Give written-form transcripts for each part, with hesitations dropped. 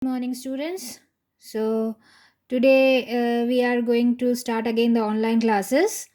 Morning, students. So, today we are going to start again the online classes.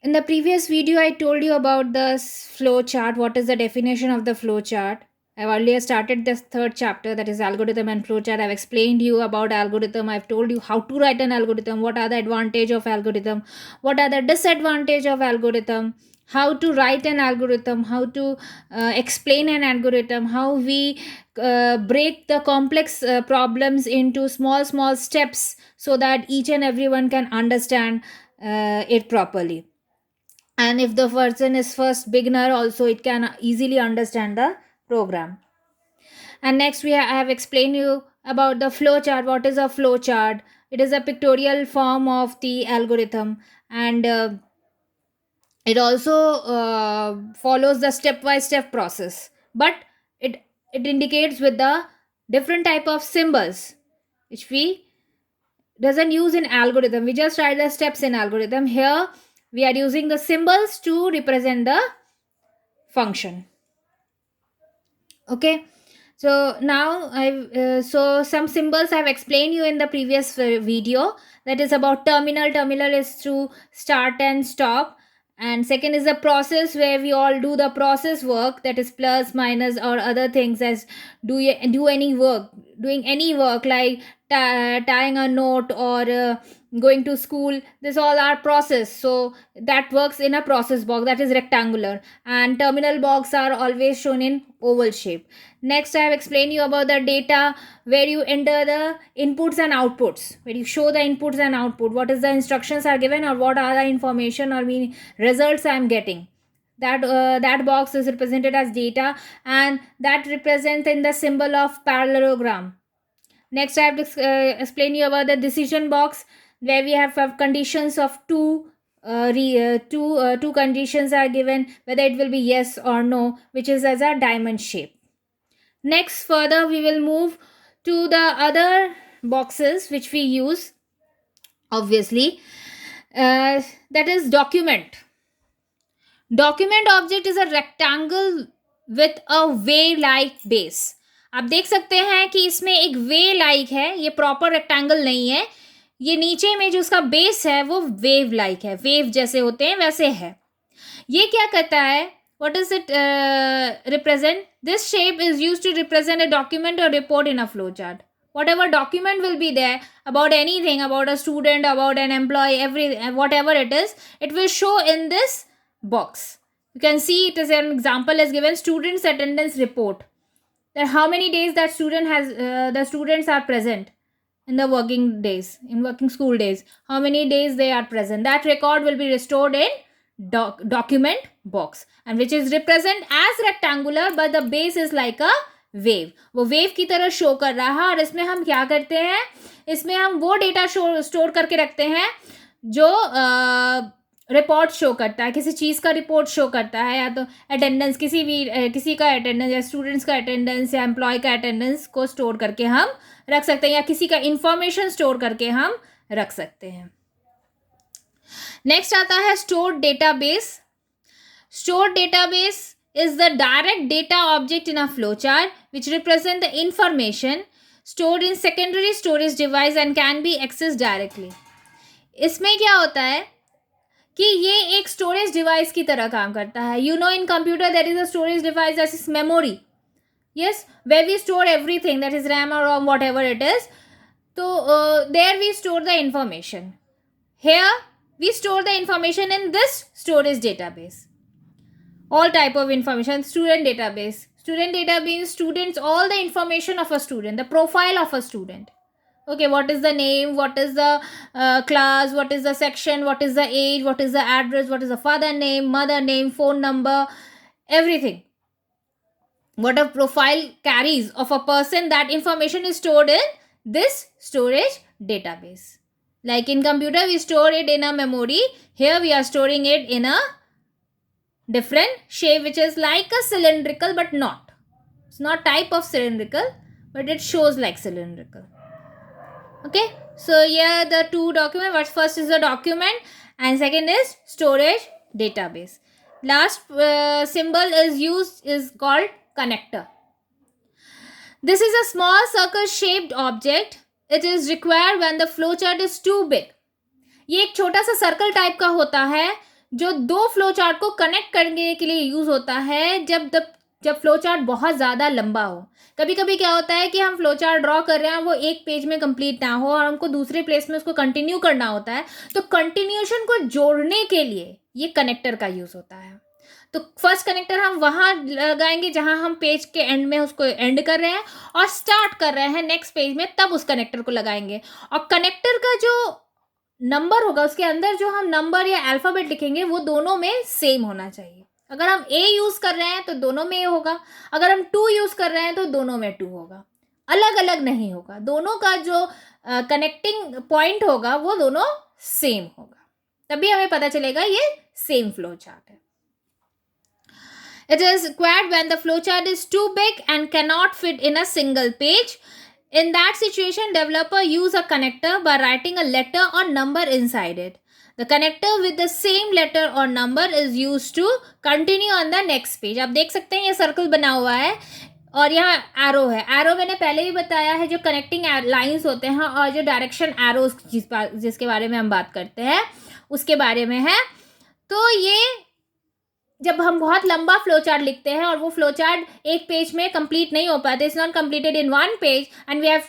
In the previous video, I told you about the flow chart. What is the definition of the flow chart? I've earlier started the third chapter, that is algorithm and flow chart. I've explained you about algorithm. I've told you how to write an algorithm, what are the advantage of algorithm, what are the disadvantage of algorithm, how to write an algorithm, how to explain an algorithm, how we break the complex problems into small steps so that each and everyone can understand it properly. And if the person is first beginner also, it can easily understand the program. And next I have explained you about the flow chart. What is a flow chart? It is a pictorial form of the algorithm, and it also follows the step by step process, but it it indicates with the different type of symbols which we doesn't use in algorithm. We just write the steps in algorithm. Here we are using the symbols to represent the function. Okay, so now so some symbols I've explained you in the previous video. That is about terminal is to start and stop, and second is the process where we all do the process work, that is plus minus or other things, as do any work, doing any work like tying a note or going to school. This all are process, so that works in a process box, that is rectangular, and terminal box are always shown in oval shape. Next I have explained you about the data, where you enter the inputs and outputs, where you show the inputs and output, what is the instructions are given or what are the information or mean results I am getting. That box is represented as data, and that represents in the symbol of parallelogram. Next, I have to explain you about the decision box, where we have conditions of two conditions are given, whether it will be yes or no, which is as a diamond shape. Next, further we will move to the other boxes which we use, obviously. That is document. Document object is a rectangle with a way like base. आप देख सकते हैं कि इसमें एक वे like है, ये proper rectangle नहीं है. ये नीचे में जो उसका बेस है वो वेव लाइक है, वेव जैसे होते हैं वैसे है. ये क्या कहता है, what does it represent? This shape is used to represent a document or report in a flowchart. Whatever document will be there about anything, about a student, about an employee, every whatever it is, it will show in this box. You can see it as an example is given, students attendance report, that how many days that student has the students are present in the working days, in working school days, how many days they are present. That record will be restored in document box, and which is represent as rectangular but the base is like a wave. वो wave की तरह show कर रहा है, और इसमें हम क्या करते हैं, इसमें हम वो डेटा स्टोर करके रखते हैं जो रिपोर्ट शो करता है, किसी चीज़ का रिपोर्ट शो करता है, या तो अटेंडेंस, किसी का अटेंडेंस, या स्टूडेंट्स का अटेंडेंस, या एम्प्लॉय का अटेंडेंस को स्टोर करके हम रख सकते हैं, या किसी का इंफॉर्मेशन स्टोर करके हम रख सकते हैं. नेक्स्ट आता है stored database. Stored database is the direct data object in a flowchart which represent the information stored in secondary storage device and can be accessed directly. इसमें क्या होता है कि ये एक स्टोरेज डिवाइस की तरह काम करता है. You know, in computer there is a storage device that is memory. yes, where we store everything, that is RAM or ROM, whatever it is. So there we store the information. Here we store the information in this storage database. All type of information. Student database, students, all the information of a student, the profile of a student. Okay, what is the name, what is the class, what is the section, what is the age, what is the address, what is the father name, mother name, phone number, everything. What a profile carries of a person, that information is stored in this storage database. Like in computer we store it in a memory, here we are storing it in a different shape which is like a cylindrical but not. It's not type of cylindrical, but it shows like cylindrical. Okay, so here the two document, what first is the document and second is storage database. Last symbol is used is called connector. This is a small circle shaped object. It is required when the flowchart is too big. ये एक छोटा सा circle type का होता है जो दो flow chart को कनेक्ट करने के लिए यूज होता है जब फ्लो चार्ट बहुत ज़्यादा लंबा हो. कभी कभी क्या होता है कि हम फ्लो चार्ट ड्रॉ कर रहे हैं, वो एक पेज में कंप्लीट ना हो और हमको दूसरे प्लेस में उसको कंटिन्यू करना होता है. तो कंटिन्यूएशन को जोड़ने के लिए ये कनेक्टर का यूज होता है. तो फर्स्ट कनेक्टर हम वहाँ लगाएंगे जहाँ हम पेज के एंड में उसको एंड कर रहे हैं और स्टार्ट कर रहे हैं नेक्स्ट पेज में, तब उस कनेक्टर को लगाएंगे. और कनेक्टर का जो नंबर होगा, उसके अंदर जो हम नंबर या अल्फ़ाबेट लिखेंगे वो दोनों में सेम होना चाहिए. अगर हम ए यूज़ कर रहे हैं तो दोनों में ए होगा, अगर हम 2 यूज़ कर रहे हैं तो दोनों में 2 होगा, अलग अलग नहीं होगा. दोनों का जो कनेक्टिंग पॉइंट होगा वो दोनों सेम होगा, तभी हमें पता चलेगा ये सेम फ्लो चार्ट है. It is required when the flowchart is too big and cannot fit in a single page. In that situation, developer use a connector by writing a letter or number inside it. The connector with the same letter or number is used to continue on the next page. आप देख सकते हैं ये circle बना हुआ है और यहाँ एरो है. एरो मैंने पहले ही बताया है, जो कनेक्टिंग लाइंस होते हैं और जो डायरेक्शन एरोज जिसके बारे में हम बात करते हैं उसके बारे में है. तो ये जब हम बहुत लंबा फ्लो चार्ट लिखते हैं और वो फ्लो चार्ट एक पेज में कंप्लीट नहीं हो पाते, it's not completed in one page and we have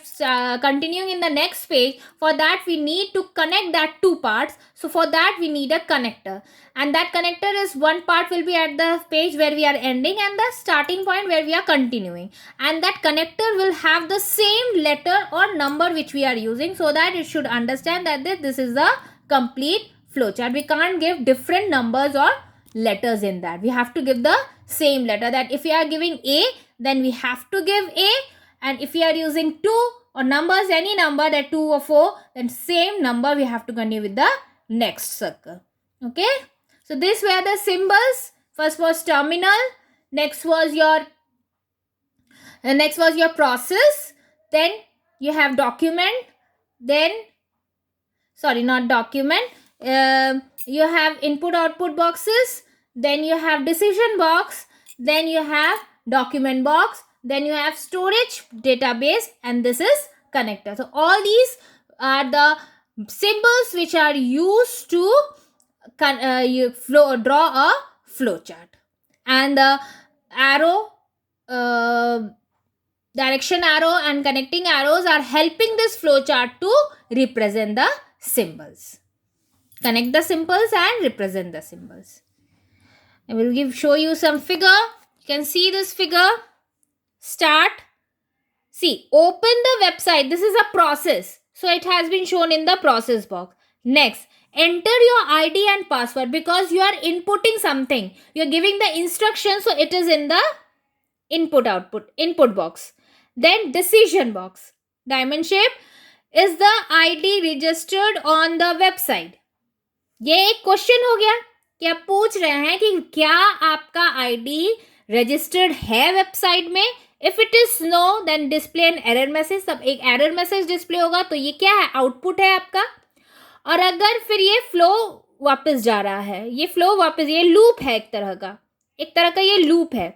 continuing in the next page, for that we need to connect that two parts. So for that we need a connector and that connector is one part will be at the page where we are ending and the starting point where we are continuing, and that connector will have the same letter or number which we are using, so that it should understand that this is the complete flow chart. We can't give different numbers or letters in that. We have to give the same letter. That if we are giving A, then we have to give A, and if we are using 2 or numbers, any number, that 2 or 4, then same number we have to continue with the next circle. Okay, so these were the symbols. First was terminal, next was your process, then you have document, then not document, you have input output boxes, then you have decision box, then you have document box, then you have storage database, and this is connector. So all these are the symbols which are used to draw a flow chart. And the arrow, direction arrow and connecting arrows are helping this flow chart to represent the symbols. Connect the symbols and represent the symbols. I will show you some figure. You can see this figure. Start. See, open the website. This is a process. So it has been shown in the process box. Next, enter your ID and password because you are inputting something. You are giving the instruction, so it is in the input box. Then decision box. Diamond shape. Is the ID registered on the website? ये एक question हो गया कि आप पूछ रहे हैं कि क्या आपका आईडी रजिस्टर्ड है वेबसाइट में. If it is no then display an error message. तब एक एरर मैसेज डिस्प्ले होगा. तो ये क्या है, आउटपुट है आपका. और अगर फिर ये फ्लो वापस जा रहा है, ये फ्लो वापस, ये लूप है एक तरह का ये लूप है.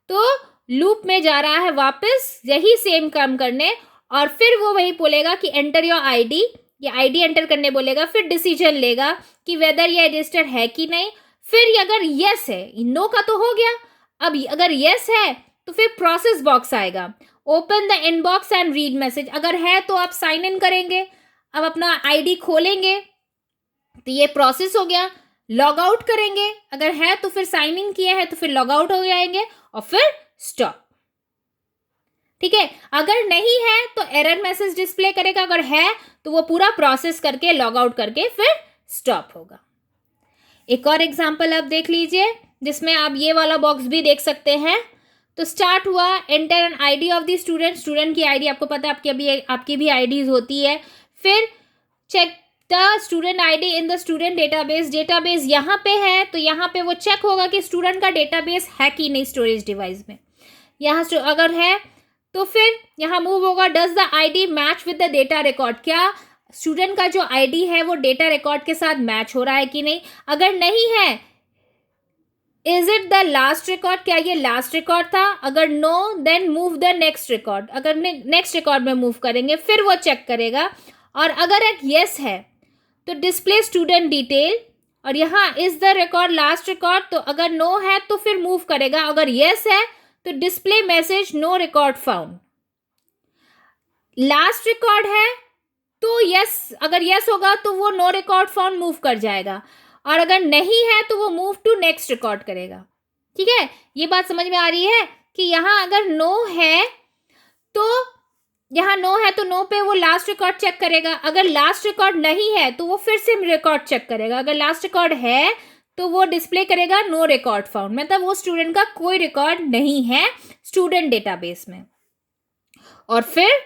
तो लूप में जा रहा है वापस यही सेम काम करने, और फिर वो वही बोलेगा कि एंटर योर आईडी. ये आईडी एंटर करने बोलेगा, फिर डिसीजन लेगा कि वेदर ये रजिस्टर्ड है कि नहीं. फिर अगर यस है, नो का तो हो गया, अब अगर यस है तो फिर प्रोसेस बॉक्स आएगा. Open the inbox and read message. अगर है तो आप साइन इन करेंगे, अब अपना आईडी खोलेंगे, तो ये प्रोसेस हो गया. लॉग आउट करेंगे, अगर है तो फिर साइन इन किए हैं तो फिर लॉग आउट हो जाएंगे और फिर स्टॉप. ठीक है, अगर नहीं है तो एरर मैसेज डिस्प्ले करेगा, अगर है तो वो पूरा प्रोसेस करके लॉग आउट करके फिर स्टॉप होगा. एक और एग्जांपल आप देख लीजिए जिसमें आप ये वाला बॉक्स भी देख सकते हैं. तो स्टार्ट हुआ, enter an ID of the student. Student की आईडी आपको पता है, आपकी भी आईडीज होती है. फिर check the student ID in the student database. Database यहाँ पे है तो यहाँ पे वो चेक होगा कि स्टूडेंट का डेटाबेस है कि नहीं स्टोरेज डिवाइस में. यहाँ अगर है तो फिर यहाँ मूव होगा, does the ID match with the data record. क्या स्टूडेंट का जो आईडी है वो डेटा रिकॉर्ड के साथ मैच हो रहा है कि नहीं. अगर नहीं है is it the last record, क्या ये लास्ट रिकॉर्ड था? अगर no, then move the next record, अगर नेक्स्ट रिकॉर्ड में मूव करेंगे फिर वो चेक करेगा। और अगर एक यस है तो डिस्प्ले स्टूडेंट डिटेल, और यहाँ is the record last record, तो अगर नो है तो फिर मूव करेगा, अगर यस है तो display message no record found. Last record है तो यस, अगर यस होगा तो वो नो रिकॉर्ड फाउंड मूव कर जाएगा, और अगर नहीं है तो वो मूव टू नेक्स्ट रिकॉर्ड करेगा। ठीक है, ये बात समझ में आ रही है कि यहाँ अगर नो है तो यहाँ नो है तो नो पे वो लास्ट रिकॉर्ड चेक करेगा, अगर लास्ट रिकॉर्ड नहीं है तो वो फिर से रिकॉर्ड चेक करेगा, अगर लास्ट रिकॉर्ड है तो वो डिस्प्ले करेगा नो रिकॉर्ड फाउंड, मतलब वो स्टूडेंट का कोई रिकॉर्ड नहीं है स्टूडेंट डेटाबेस में। और फिर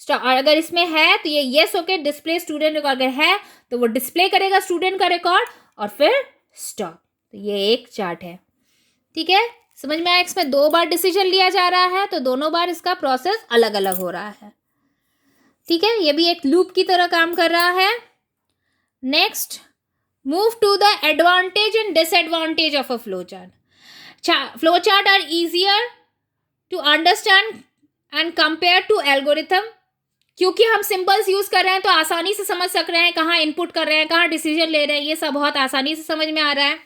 और अगर इसमें है तो ये येस होके डिस्प्ले स्टूडेंट रिकॉर्ड, अगर है तो वो डिस्प्ले करेगा स्टूडेंट का रिकॉर्ड और फिर स्टॉप। तो ये एक चार्ट है। ठीक है, समझ में आया? इसमें 2 बार डिसीजन लिया जा रहा है तो दोनों बार इसका प्रोसेस अलग अलग हो रहा है। ठीक है, ये भी एक लूप की तरह काम कर रहा है। Next, move to the advantage and disadvantage of a flow chart. Flow chart are easier to understand and compare to algorithm, क्योंकि हम सिंबल्स यूज कर रहे हैं तो आसानी से समझ सक रहे हैं कहाँ इनपुट कर रहे हैं, कहाँ डिसीजन ले रहे हैं, ये सब बहुत आसानी से समझ में आ रहा है।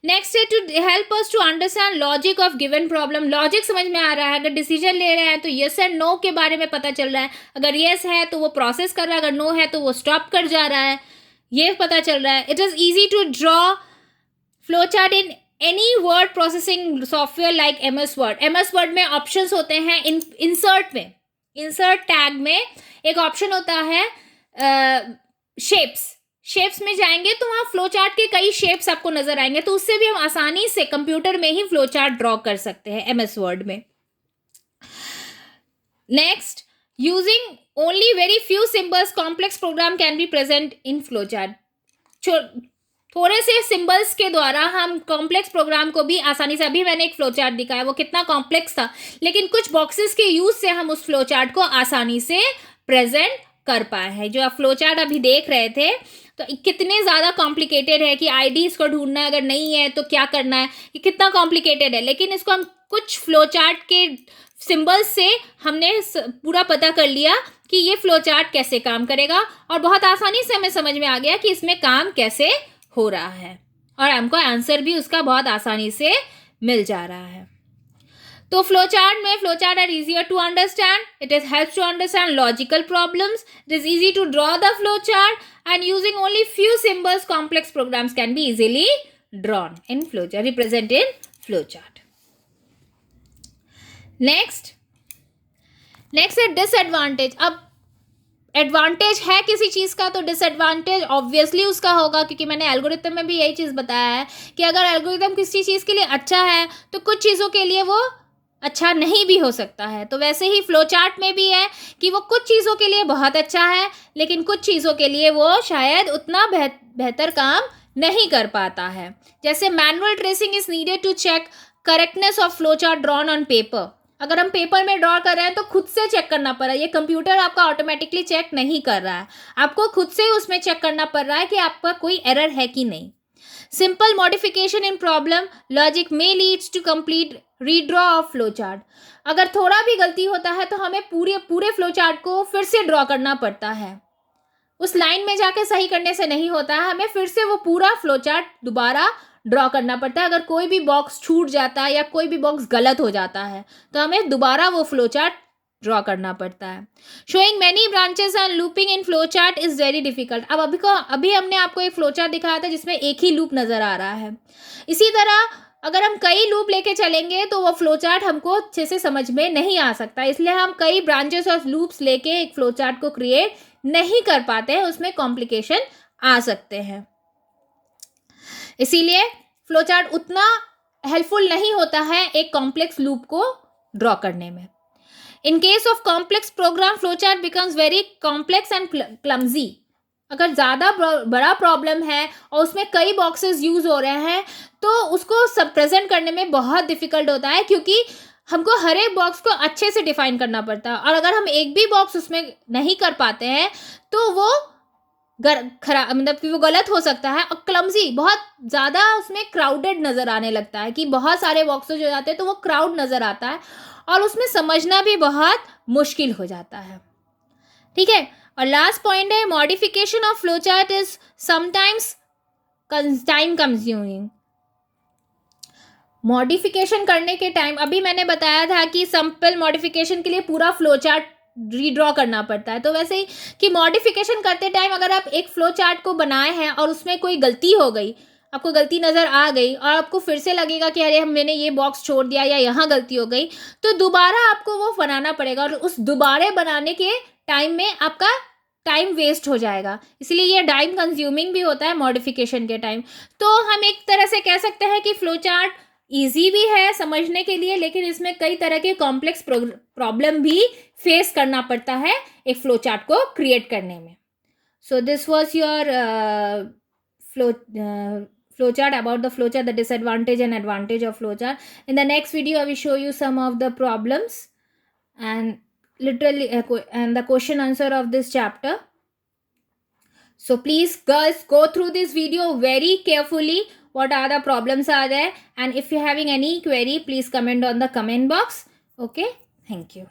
नेक्स्ट है to help us to understand logic of given problem, logic समझ में आ रहा है, अगर डिसीजन ले रहे हैं तो यस एंड नो के बारे में पता चल रहा है, अगर यस है तो वो प्रोसेस कर रहा है, अगर नो है तो वो स्टॉप कर जा रहा है, ये पता चल रहा है। It is easy to draw flow chart in any word processing software like MS word. MS word में ऑप्शंस होते हैं, इंसर्ट में, इंसर्ट टैग में एक ऑप्शन होता है शेप्स में जाएंगे तो वहाँ फ्लो चार्ट के कई शेप्स आपको नजर आएंगे, तो उससे भी हम आसानी से कंप्यूटर में ही फ्लो चार्ट ड्रॉ कर सकते हैं MS वर्ड में। Next, using only very few symbols complex program can be present in flow chart. थोड़े से सिंबल्स के द्वारा हम कॉम्प्लेक्स प्रोग्राम को भी आसानी से, अभी मैंने एक फ्लो चार्ट दिखाया वो कितना कॉम्प्लेक्स था, लेकिन कुछ बॉक्सेस के यूज से हम उस फ्लो चार्ट को आसानी से प्रेजेंट कर पाए हैं। जो आप फ्लो चार्ट अभी देख रहे थे तो कितने ज़्यादा कॉम्प्लिकेटेड है कि आईडीज को ढूंढना है, अगर नहीं है तो क्या करना है, ये कितना कॉम्प्लिकेटेड है, लेकिन इसको हम कुछ फ्लो चार्ट के सिंबल्स से हमने पूरा पता कर लिया कि ये फ्लो चार्ट कैसे काम करेगा, और बहुत आसानी से हमें समझ में आ गया कि इसमें काम कैसे हो रहा है, और हमको आंसर भी उसका बहुत आसानी से मिल जा रहा है। तो flow chart are easier to understand, it is helps to understand logical problems, it is easy to draw the flow chart, and using only few symbols complex programs can be easily drawn in flow chart, represent in flow chart. Next है disadvantage. अब advantage है किसी चीज़ का तो disadvantage obviously उसका होगा, क्योंकि मैंने एल्गोरिथम में भी यही चीज़ बताया है कि अगर एल्गोरिथम किसी चीज़ के लिए अच्छा है तो कुछ चीज़ों के लिए वो अच्छा नहीं भी हो सकता है। तो वैसे ही फ्लो चार्ट में भी है कि वो कुछ चीज़ों के लिए बहुत अच्छा है, लेकिन कुछ चीज़ों के लिए वो शायद उतना बेहतर काम नहीं कर पाता है। जैसे manual tracing is needed to check correctness of flow chart drawn on paper. अगर हम पेपर में ड्रॉ कर रहे हैं तो खुद से चेक करना पड़ रहा है, ये कंप्यूटर आपका ऑटोमेटिकली चेक नहीं कर रहा है, आपको खुद से उसमें चेक करना पड़ रहा है कि आपका कोई एरर है कि नहीं। Simple modification in problem logic में leads to complete redraw of flow chart. अगर थोड़ा भी गलती होता है तो हमें पूरे फ्लो चार्ट को फिर से ड्रॉ करना पड़ता है, उस लाइन में जाके सही करने से नहीं होता है, हमें फिर से वो पूरा फ्लो चार्ट दोबारा ड्रॉ करना पड़ता है। अगर कोई भी बॉक्स छूट जाता है या कोई भी बॉक्स गलत हो जाता है तो हमें दोबारा वो फ्लो चार्ट ड्रॉ करना पड़ता है। Showing many branches and looping in flow chart is very difficult. अब अभी हमने आपको एक फ्लो चार्ट दिखाया था जिसमें एक ही लूप नजर आ रहा है। इसी तरह अगर हम कई लूप लेके चलेंगे तो वो फ्लो चार्ट हमको अच्छे से समझ में नहीं आ सकता, इसलिए हम कई ब्रांचेस और लूप्स लेके एक फ्लो चार्ट को क्रिएट नहीं कर पाते हैं, उसमें कॉम्प्लिकेशन आ सकते हैं। इसीलिए फ्लो चार्ट उतना हेल्पफुल नहीं होता है एक कॉम्प्लेक्स लूप को ड्रॉ करने में। In case of complex program flow chart becomes very complex and clumsy. अगर ज़्यादा बड़ा प्रॉब्लम है और उसमें कई बॉक्सेस यूज हो रहे हैं तो उसको सब प्रेजेंट करने में बहुत डिफिकल्ट होता है, क्योंकि हमको हर एक बॉक्स को अच्छे से डिफाइन करना पड़ता है, और अगर हम एक भी बॉक्स उसमें नहीं कर पाते हैं तो वो खराब, मतलब कि वो गलत हो सकता है, और क्लमजी, बहुत ज़्यादा उसमें क्राउडेड नज़र आने लगता है कि बहुत सारे बॉक्सेस हो जाते हैं तो वो क्राउड नज़र आता है और उसमें समझना भी बहुत मुश्किल हो जाता है। ठीक है। और लास्ट पॉइंट है, modification of flow chart is sometimes time consuming. Modification करने के टाइम, अभी मैंने बताया था कि सिंपल मॉडिफिकेशन के लिए पूरा फ्लो चार्ट रीड्रॉ करना पड़ता है, तो वैसे ही कि मॉडिफिकेशन करते टाइम अगर आप एक फ्लो चार्ट को बनाए हैं और उसमें कोई गलती हो गई, आपको गलती नज़र आ गई और आपको फिर से लगेगा कि अरे मैंने ये बॉक्स छोड़ दिया या यहाँ गलती हो गई, तो दोबारा आपको वो बनाना पड़ेगा और उस दोबारे बनाने के टाइम में आपका टाइम वेस्ट हो जाएगा, इसलिए ये टाइम कंज्यूमिंग भी होता है मॉडिफिकेशन के टाइम। तो हम एक तरह से कह सकते हैं कि फ्लो चार्ट ईजी भी है समझने के लिए, लेकिन इसमें कई तरह के कॉम्प्लेक्स प्रॉब्लम भी फेस करना पड़ता है एक फ्लो चार्ट को क्रिएट करने में। So this was your flow chart, about the flow chart, the disadvantage and advantage of flow chart. In the next video I will show you some of the problems and literally and the question answer of this chapter. So please girls, go through this video very carefully, what are the problems are there, and if you're having any query, please comment on the comment box. Okay, thank you.